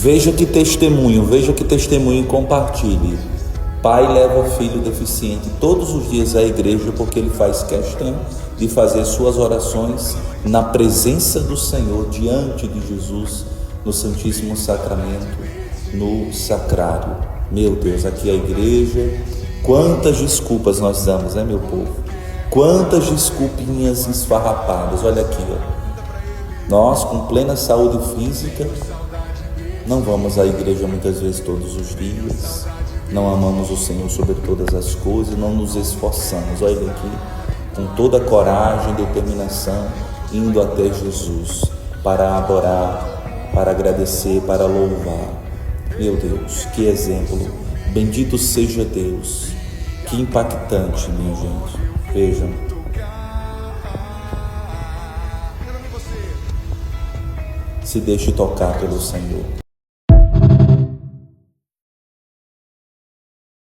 Veja que testemunho e compartilhe. Pai leva filho deficiente todos os dias à igreja porque ele faz questão de fazer suas orações na presença do Senhor, diante de Jesus, no Santíssimo Sacramento, no sacrário. Meu Deus, aqui é a igreja. Quantas desculpas nós damos, né, meu povo? Quantas desculpinhas esfarrapadas. Olha aqui, ó. Nós, com plena saúde física, não vamos à igreja muitas vezes todos os dias, não amamos o Senhor sobre todas as coisas, não nos esforçamos. Olha aqui, com toda coragem e determinação, indo até Jesus para adorar, para agradecer, para louvar. Meu Deus, que exemplo! Bendito seja Deus! Que impactante, minha gente. Vejam. Se deixe tocar pelo Senhor.